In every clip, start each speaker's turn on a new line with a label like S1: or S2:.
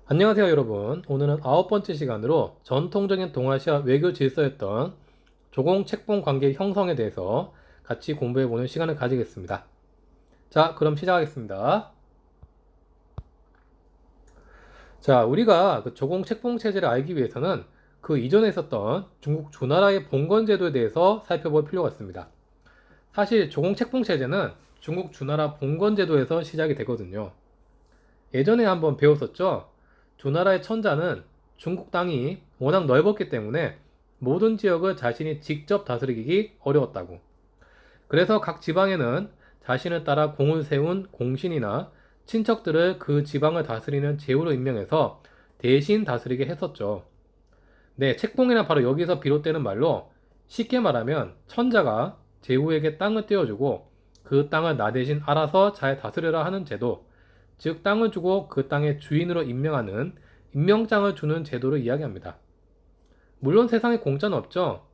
S1: 안녕하세요 여러분. 오늘은 9번째 시간으로 전통적인 동아시아 외교 질서였던 조공 책봉 관계 형성에 대해서 같이 공부해보는 시간을 가지겠습니다. 자, 그럼 시작하겠습니다. 자, 우리가 그 조공 책봉 체제를 알기 위해서는 그 이전에 있었던 중국 주나라의 봉건 제도에 대해서 살펴볼 필요가 있습니다. 사실 조공 책봉 체제는 중국 주나라 봉건 제도에서 시작이 되거든요. 예전에 한번 배웠었죠? 주나라의 천자는 중국 땅이 워낙 넓었기 때문에 모든 지역을 자신이 직접 다스리기 어려웠다고. 그래서 각 지방에는 자신을 따라 공을 세운 공신이나 친척들을 그 지방을 다스리는 제후로 임명해서 대신 다스리게 했었죠. 네, 책봉이란 바로 여기서 비롯되는 말로 쉽게 말하면 천자가 제후에게 땅을 떼어주고 그 땅을 나 대신 알아서 잘 다스려라 하는 제도, 즉 땅을 주고 그 땅의 주인으로 임명하는 임명장을 주는 제도를 이야기합니다. 물론 세상에 공짜는 없죠.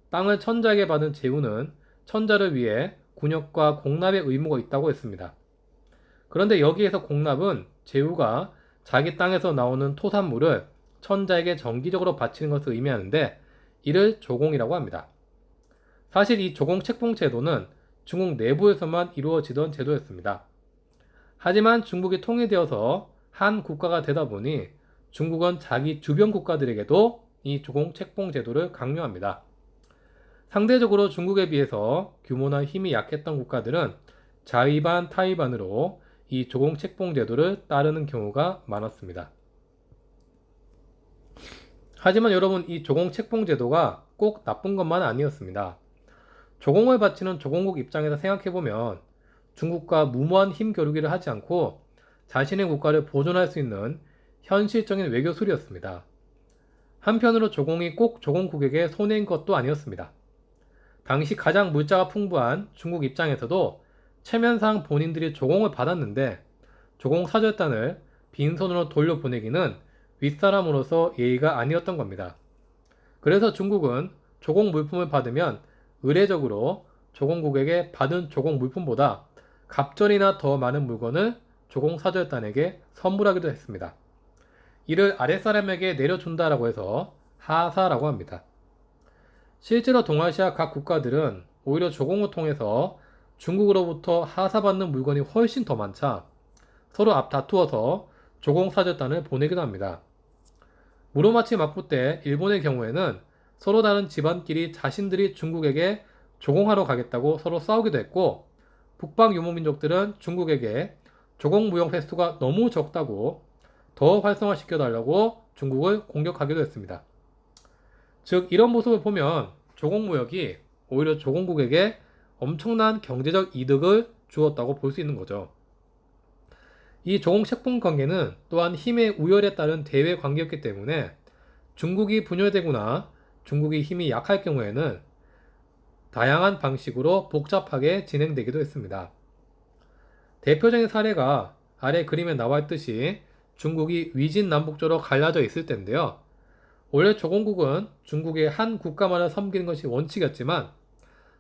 S1: 땅을 천자에게 받은 제후는 천자를 위해 군역과 공납의 의무가 있다고 했습니다. 그런데 여기에서 공납은 제후가 자기 땅에서 나오는 토산물을 천자에게 정기적으로 바치는 것을 의미하는데 이를 조공이라고 합니다. 사실 이 조공 책봉 제도는 중국 내부에서만 이루어지던 제도였습니다. 하지만 중국이 통일되어서 한 국가가 되다 보니 중국은 자기 주변 국가들에게도 이 조공 책봉 제도를 강요합니다. 상대적으로 중국에 비해서 규모나 힘이 약했던 국가들은 자위반 타위반으로 이 조공 책봉 제도를 따르는 경우가 많았습니다. 하지만 여러분, 이 조공 책봉 제도가 꼭 나쁜 것만 아니었습니다. 조공을 바치는 조공국 입장에서 생각해보면 중국과 무모한 힘 겨루기를 하지 않고 자신의 국가를 보존할 수 있는 현실적인 외교술이었습니다. 한편으로 조공이 꼭 조공국에게 손해인 것도 아니었습니다. 당시 가장 물자가 풍부한 중국 입장에서도 체면상 본인들이 조공을 받았는데 조공 사절단을 빈손으로 돌려보내기는 윗사람으로서 예의가 아니었던 겁니다. 그래서 중국은 조공 물품을 받으면 의례적으로 조공국에게 받은 조공 물품보다 갑절이나 더 많은 물건을 조공 사절단에게 선물하기도 했습니다. 이를 아랫사람에게 내려준다라고 해서 하사라고 합니다. 실제로 동아시아 각 국가들은 오히려 조공을 통해서 중국으로부터 하사받는 물건이 훨씬 더 많자 서로 앞 다투어서 조공 사절단을 보내기도 합니다. 무로마치 마포 때 일본의 경우에는 서로 다른 집안끼리 자신들이 중국에게 조공하러 가겠다고 서로 싸우기도 했고, 북방 유목민족들은 중국에게 조공 무역 횟수가 너무 적다고 더 활성화시켜달라고 중국을 공격하기도 했습니다. 즉 이런 모습을 보면 조공무역이 오히려 조공국에게 엄청난 경제적 이득을 주었다고 볼 수 있는 거죠. 이 조공책봉 관계는 또한 힘의 우열에 따른 대외 관계였기 때문에 중국이 분열되거나 중국이 힘이 약할 경우에는 다양한 방식으로 복잡하게 진행되기도 했습니다. 대표적인 사례가 아래 그림에 나와 있듯이 중국이 위진남북조로 갈라져 있을 때인데요. 원래 조공국은 중국의 한 국가만을 섬기는 것이 원칙이었지만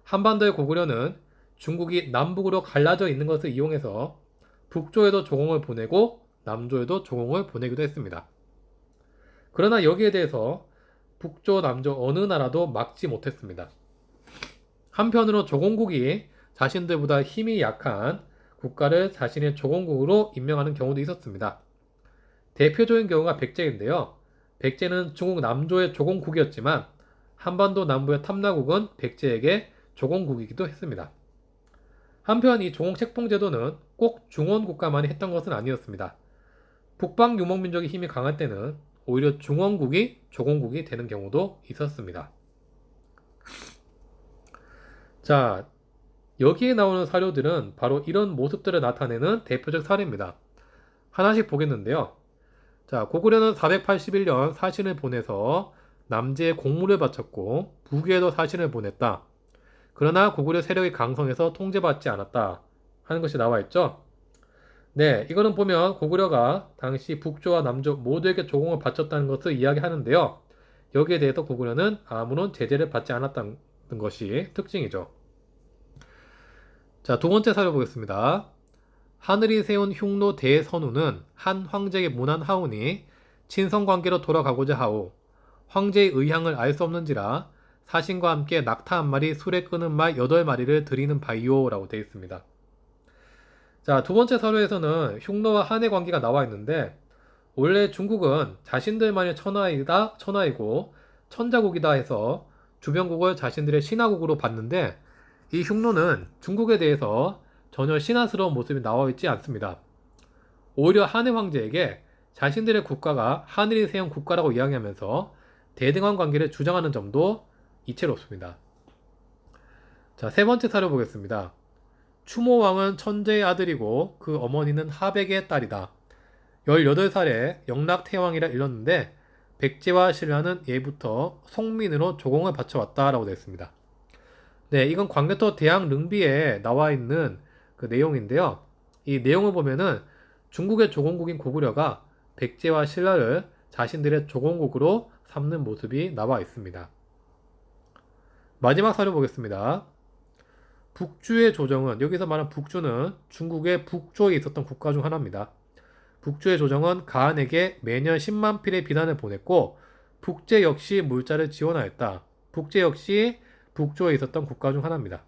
S1: 한반도의 고구려는 중국이 남북으로 갈라져 있는 것을 이용해서 북조에도 조공을 보내고 남조에도 조공을 보내기도 했습니다. 그러나 여기에 대해서 북조, 남조 어느 나라도 막지 못했습니다. 한편으로 조공국이 자신들보다 힘이 약한 국가를 자신의 조공국으로 임명하는 경우도 있었습니다. 대표적인 경우가 백제인데요. 백제는 중국 남조의 조공국이었지만 한반도 남부의 탐나국은 백제에게 조공국이기도 했습니다. 한편 이 조공책봉제도는 꼭 중원 국가만이 했던 것은 아니었습니다. 북방 유목민족의 힘이 강할 때는 오히려 중원국이 조공국이 되는 경우도 있었습니다. 자, 여기에 나오는 사료들은 바로 이런 모습들을 나타내는 대표적 사례입니다. 하나씩 보겠는데요. 자, 고구려는 481년 사신을 보내서 남제에 공물을 바쳤고 북위에도 사신을 보냈다. 그러나 고구려 세력이 강성해서 통제받지 않았다 하는 것이 나와 있죠. 네, 이거는 보면 고구려가 당시 북조와 남조 모두에게 조공을 바쳤다는 것을 이야기하는데요. 여기에 대해서 고구려는 아무런 제재를 받지 않았다는 것이 특징이죠. 자, 두 번째 살펴보겠습니다. 하늘이 세운 흉노 대선우는 한 황제에게 문안 하오니 친성관계로 돌아가고자 하오. 황제의 의향을 알 수 없는지라 사신과 함께 낙타 한 마리, 술에 끄는 말 8마리를 드리는 바이오 라고 되어 있습니다. 자, 두 번째 사료에서는 흉노와 한의 관계가 나와 있는데 원래 중국은 자신들만의 천하이고 천자국이다 해서 주변국을 자신들의 신하국으로 봤는데 이 흉노는 중국에 대해서 전혀 신하스러운 모습이 나와 있지 않습니다. 오히려 한의 황제에게 자신들의 국가가 하늘이 세운 국가라고 이야기하면서 대등한 관계를 주장하는 점도 이채롭습니다. 자, 세 번째 사료 보겠습니다. 추모왕은 천재의 아들이고 그 어머니는 하백의 딸이다. 18살에 영락태왕이라 일렀는데 백제와 신라는 예부터 송민으로 조공을 바쳐왔다라고 되어 있습니다. 네, 이건 광개토 대항 릉비에 나와 있는 그 내용인데요. 이 내용을 보면은 중국의 조공국인 고구려가 백제와 신라를 자신들의 조공국으로 삼는 모습이 나와 있습니다. 마지막 사료 보겠습니다. 북주의 조정은, 여기서 말한 북주는 중국의 북조에 있었던 국가 중 하나입니다. 북주의 조정은 가한에게 매년 10만 필의 비단을 보냈고 북제 역시 물자를 지원하였다. 북제 역시 북조에 있었던 국가 중 하나입니다.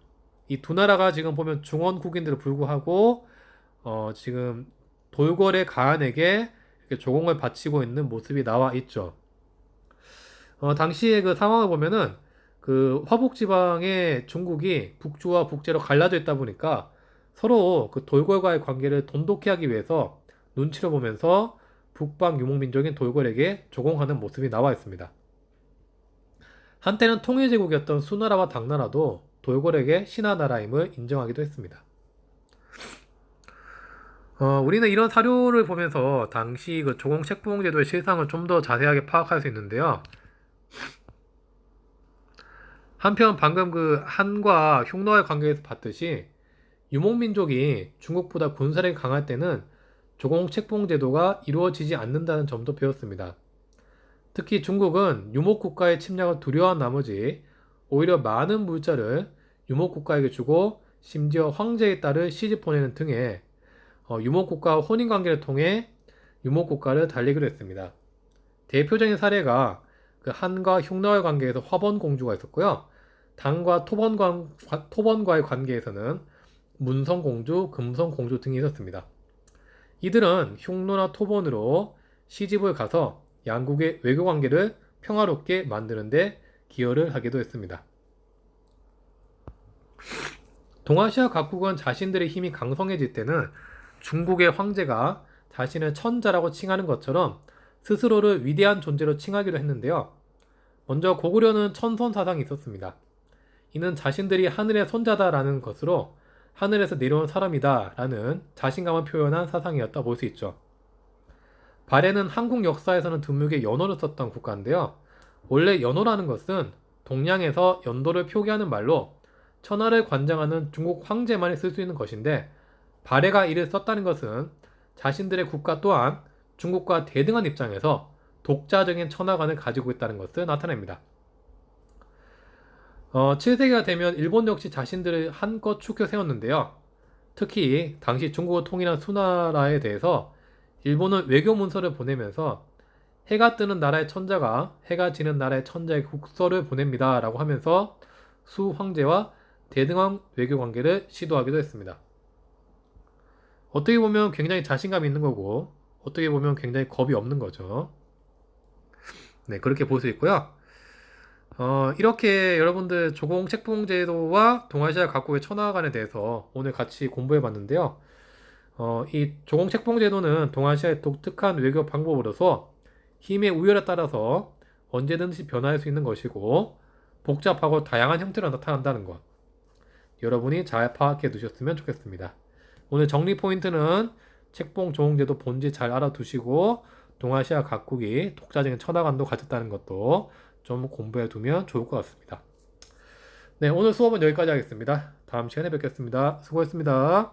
S1: 이 두 나라가 지금 보면 중원국인들을 불구하고 지금 돌궐의 가한에게 조공을 바치고 있는 모습이 나와 있죠. 당시의 그 상황을 보면은 그 화북 지방의 중국이 북주와 북제로 갈라져 있다 보니까 서로 그 돌궐과의 관계를 돈독히 하기 위해서 눈치를 보면서 북방 유목민족인 돌궐에게 조공하는 모습이 나와 있습니다. 한때는 통일제국이었던 수나라와 당나라도 돌궐에게 신하나라임을 인정하기도 했습니다. 우리는 이런 사료를 보면서 당시 그 조공 책봉제도의 실상을 좀 더 자세하게 파악할 수 있는데요. 한편 방금 그 한과 흉노의 관계에서 봤듯이 유목민족이 중국보다 군사력이 강할 때는 조공 책봉제도가 이루어지지 않는다는 점도 배웠습니다. 특히 중국은 유목국가의 침략을 두려워한 나머지 오히려 많은 물자를 유목국가에게 주고 심지어 황제의 딸을 시집 보내는 등의 유목국가와 혼인관계를 통해 유목국가를 달리기로 했습니다. 대표적인 사례가 그 한과 흉노의 관계에서 화번공주가 있었고요. 당과 토번과의 관계에서는 문성공주, 금성공주 등이 있었습니다. 이들은 흉노나 토번으로 시집을 가서 양국의 외교관계를 평화롭게 만드는 데 기여를 하기도 했습니다. 동아시아 각국은 자신들의 힘이 강성해질 때는 중국의 황제가 자신을 천자라고 칭하는 것처럼 스스로를 위대한 존재로 칭하기도 했는데요. 먼저 고구려는 천손 사상이 있었습니다. 이는 자신들이 하늘의 손자다라는 것으로 하늘에서 내려온 사람이다 라는 자신감을 표현한 사상이었다 볼 수 있죠. 발해는 한국 역사에서는 드물게 연호를 썼던 국가인데요. 원래 연호라는 것은 동양에서 연도를 표기하는 말로 천하를 관장하는 중국 황제만이 쓸 수 있는 것인데 발해가 이를 썼다는 것은 자신들의 국가 또한 중국과 대등한 입장에서 독자적인 천하관을 가지고 있다는 것을 나타냅니다. 7세기가 되면 일본 역시 자신들을 한껏 추켜 세웠는데요. 특히 당시 중국을 통일한 수나라에 대해서 일본은 외교 문서를 보내면서 해가 뜨는 나라의 천자가 해가 지는 나라의 천자의 국서를 보냅니다 라고 하면서 수 황제와 대등한 외교 관계를 시도하기도 했습니다. 어떻게 보면 굉장히 자신감이 있는 거고 어떻게 보면 굉장히 겁이 없는 거죠. 네, 그렇게 볼 수 있고요. 이렇게 여러분들 조공 책봉제도와 동아시아 각국의 천하관에 대해서 오늘 같이 공부해 봤는데요. 이 조공 책봉제도는 동아시아의 독특한 외교 방법으로서 힘의 우열에 따라서 언제든지 변화할 수 있는 것이고 복잡하고 다양한 형태로 나타난다는 것. 여러분이 잘 파악해 두셨으면 좋겠습니다. 오늘 정리 포인트는 책봉 조공제도 본질 잘 알아두시고 동아시아 각국이 독자적인 천하관도 가졌다는 것도 좀 공부해 두면 좋을 것 같습니다. 네, 오늘 수업은 여기까지 하겠습니다. 다음 시간에 뵙겠습니다. 수고했습니다.